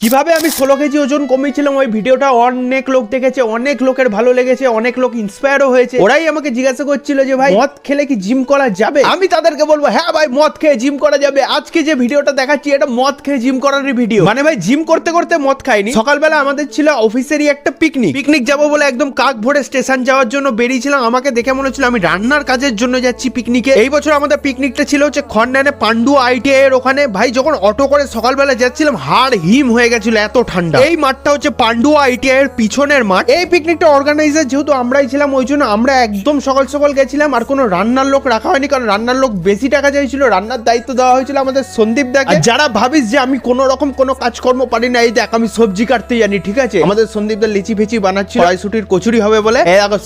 কিভাবে আমি 16 কেজি ওজন কমিয়েছিলাম ওই ভিডিওটা অনেক লোক দেখেছে, অনেক লোকের ভালো লেগেছে, অনেক লোক ইন্সপায়ারও হয়েছে। ওরাই আমাকে জিজ্ঞাসা করছিল যে ভাই মদ খেলে কি জিম করা যাবে। আমি তাদেরকে বলবো হ্যাঁ ভাই মদ খেয়ে জিম করা যাবে। আজকে যে ভিডিওটা দেখাচ্ছি এটা মদ খেয়ে জিম করার ভিডিও। মানে ভাই জিম করতে করতে মদ খাইনি। সকালবেলা আমাদের ছিল অফিসেরই একটা পিকনিক যাবো বলে একদম কাক ভোরে স্টেশন যাওয়ার জন্য বেরিয়েছিলাম। আমাকে দেখে মনে হচ্ছিল আমি রান্নার কাজের জন্য যাচ্ছি পিকনিকে। এই বছর আমাদের পিকনিকটা ছিল হচ্ছে খন্ডানে পান্ডু ITI এর ওখানে। ভাই যখন অটো করে সকালবেলা যাচ্ছিলাম হাড় হিম হয়ে গেছিল, এত ঠান্ডা। এই মাঠটা হচ্ছে পান্ডু ITI এর পিছনের মাঠ। এই পিকনিকটা অর্গানাইজার যেহেতু আমরাই ছিলাম ওই জন্য আমরা একদম সকাল সকাল গেছিলাম। আর কোনো রান্নার লোক রাখা হয়নি, কারণ রান্নার লোক বেশি টাকা চাইছিল। রান্নার দায়িত্ব দেওয়া হয়েছিল আমাদের সন্দীপ দাকে। যারা ভাবিস যে আমি কোনো রকম কোনো কাজকর্ম পারি না, এই দেখ আমি সবজি কাটতে জানি, ঠিক আছে। আমাদের সন্দীপ দা লিচি ফিচি বানাচ্ছিল, কড়াইশুটির কচুরি হবে বলে।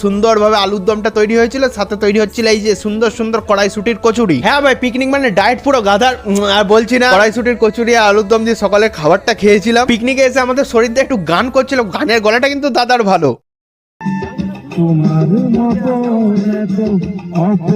সুন্দর ভাবে আলুর দমটা তৈরি হয়েছিল, সাথে তৈরি হচ্ছিল এই যে সুন্দর সুন্দর কড়াইশুটির কচুরি। হ্যাঁ ভাই পিকনিক মানে ডায়েট পুরো গাধার। আর বলছি না, কড়াইশুটির কচুরি আর আলুর দম দিয়ে সকালে খাবারটা খেয়েছিলাম। পিকনিকে এসে আমাদের শরীরটা একটু গান করছিল, গানের গলাটা কিন্তু দাদার ভালো।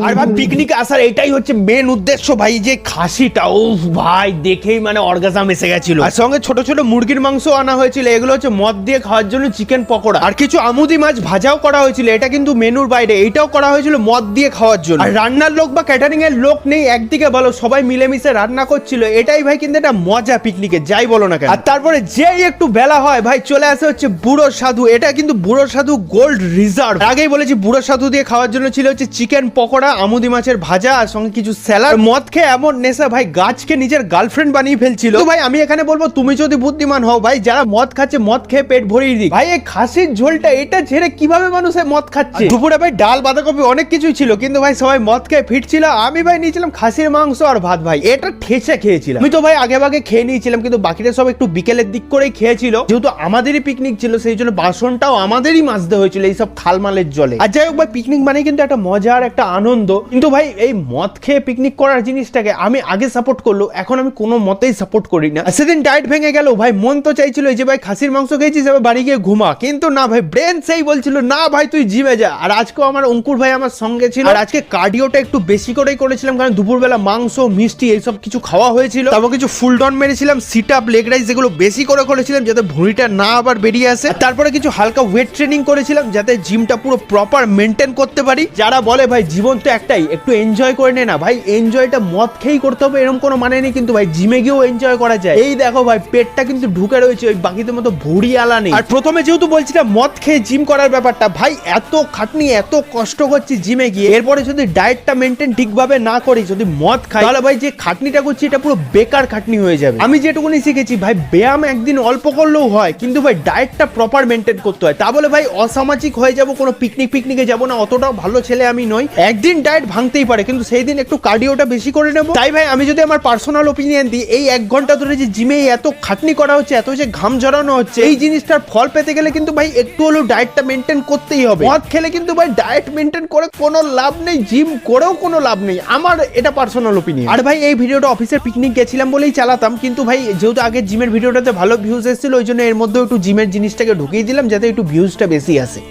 আর ভাই পিকনিকে আসার এটাই হচ্ছে মেন উদ্দেশ্য ভাই, যে খাসিটা ও ভাই দেখেই মানে অর্গাজম এসে গেছিল। আর সঙ্গে ছোট ছোট মুরগির মাংস আনা হয়েছিল, এগুলো হচ্ছে মদ দিয়ে খাওয়ার জন্য চিকেন পকোড়া। আর কিছু আমুদি মাছ ভাজাও করা হয়েছিল, এটা কিন্তু মেনুর বাইরে। এইটাও করা হয়েছিল মদ দিয়ে খাওয়ার জন্য। আর রান্নার লোক বা ক্যাটারিং এর লোক নেই একদিকে ভালো, সবাই মিলেমিশে রান্না করছিল। এটাই ভাই কিন্তু একটা মজা পিকনিকে, যাই বলো না কেন। আর তারপরে যেই একটু বেলা হয় ভাই চলে আসে হচ্ছে বুড়ো সাধু। এটা কিন্তু বুড়ো সাধু গোল্ড রিজার্ভ। আগেই বলেছি বুড়ো সাধু দিয়ে খাওয়ার জন্য ছিল হচ্ছে চিকেন পকোড়া, আমুদি মাছের ভাজা আর সঙ্গে কিছু স্যালাড। মদ খেয়ে এমন নেশা ভাই গাছকে নিজের গার্লফ্রেন্ড বানিয়ে ফেলছিল। তো ভাই আমি এখানে বলবো তুমি যদি বুদ্ধিমান হও ভাই, যারা মদ খাচ্ছে মদ খেয়ে পেট ভরিয়ে দিক। ভাই এই খাসির ঝোলটা এটা ছেড়ে কিভাবে মানুষ মদ খাচ্ছে। দুপুরে ভাই ডাল বাঁধাকপি অনেক কিছুই ছিল, কিন্তু ভাই সবাই মদ খেয়ে ফিরছিল। আমি ভাই নিয়েছিলাম খাসির মাংস আর ভাত। ভাই এটা ঠেসে খেয়েছিলাম। আমি তো ভাই আগে ভাগে খেয়ে নিয়েছিলাম, কিন্তু বাকিটা সব একটু বিকেলের দিক করেই খেয়েছিল। যেহেতু আমাদেরই পিকনিক ছিল সেই জন্য বাসনটাও আমাদেরই মাজতে হয়েছিল এইসব খালমালের জলে। আর যাই হোক ভাই পিকনিক মানে কিন্তু একটা মজার একটা আনন্দ। কিন্তু ভাই এই মদ খেয়ে পিকনিক করার জিনিসটাকে আমি আগে সাপোর্ট করলো, এখন আমি কোনো মতেই সাপোর্ট করি না। সেদিন ডায়েট ভেঙে গেল ভাই, মন তো চাইছিল যে ভাই খাসির মাংস খেয়েছিস এবার বাড়ি গিয়ে ঘুমা, কিন্তু না ভাই ব্রেন সেই বলছিল না ভাই তুই জিমে যা। আর আজকেও আমার অঙ্কুর ভাই আমার সঙ্গে ছিল। আর আজকে কার্ডিওটা একটু বেশি করেই করেছিলাম, কারণ দুপুরবেলা মাংস মিষ্টি এইসব কিছু খাওয়া হয়েছিল। তারপর কিছু ফুল ডাউন মেরেছিলাম, সিট আপ লেগ রাইজ এগুলো বেশি করে করেছিলাম যাতে ভুঁড়িটা না আবার বেরিয়ে আসে। তারপরে কিছু হালকা ওয়েট ট্রেনিং করেছিলাম যাতে জিমটা পুরো প্রপার মেনটেন করতে পারি। যারা বলে ভাই জীবন তো একটাই, একটু এনজয় করে নে না, ভাই এনজয়টা মদ খেয়েই করতে হবে এরকম কোনো মানে নেই, কিন্তু ভাই জিমে গিয়েও এনজয় করা যায়। এই দেখো ভাই পেটটা কিন্তু ঢুকে রয়েছে, ওই বাকিদের মতো ভুঁড়ি আলা নেই। আর প্রথমে যেহেতু বলছিলাম মদ খেয়ে জিম করার ব্যাপারটা, ভাই এত খাটনি এত কষ্ট করছি জিমে গিয়ে, এরপরে যদি ডায়েটটা মেনটেন ঠিকভাবে না করি, যদি মদ খাই, তাহলে ভাই যে খাটনিটা করছি এটা পুরো বেকার খাটনি হয়ে যাবে। আমি যেটুকুনি শিখেছি ভাই ব্যায়াম একদিন অল্প করলেও হয়, কিন্তু ভাই ডায়েটটা প্রপার মেনটেন করতে হয়। তা বলে ভাই অসামাজিক হয়ে যাব, কোনো পিকনিকে যাবো না, অতটাও ভালো ছেলে আমি নই। একদিন ডায়েট ভাঙতেই পারে, কিন্তু সেই দিন একটু কার্ডিওটা বেশি করে নেবো। তাই ভাই আমি যদি আমার পার্সোনাল ওপিনিয়ন দিই, এই 1 ঘন্টা ধরে যে জিমে এত খাটনি করা হচ্ছে, এত যে ঘাম ঝরানো হচ্ছে, এই জিনিসটার ফল পেতে গেলে কিন্তু ভাই একটু হলেও ডায়েটটা মেনটেন করতেই হবে। মদ খেলে কিন্তু ভাই ডায়েট মেনটেন করে কোনো লাভ নেই, জিম করেও কোনো লাভ নেই, আমার এটা পার্সোনাল ওপিনিয়ন। আর ভাই এই ভিডিওটা অফিসের পিকনিক গেছিলাম বলেই চালাতাম, কিন্তু ভাই যেহেতু আগে জিমের ভিডিওটাতে ভালো ভিউজ এসেছিল ওই জন্য এর মধ্যে একটু জিমের জিনিসটাকে ঢুকিয়ে দিলাম যাতে একটু ভিউজটা বেশি আসে।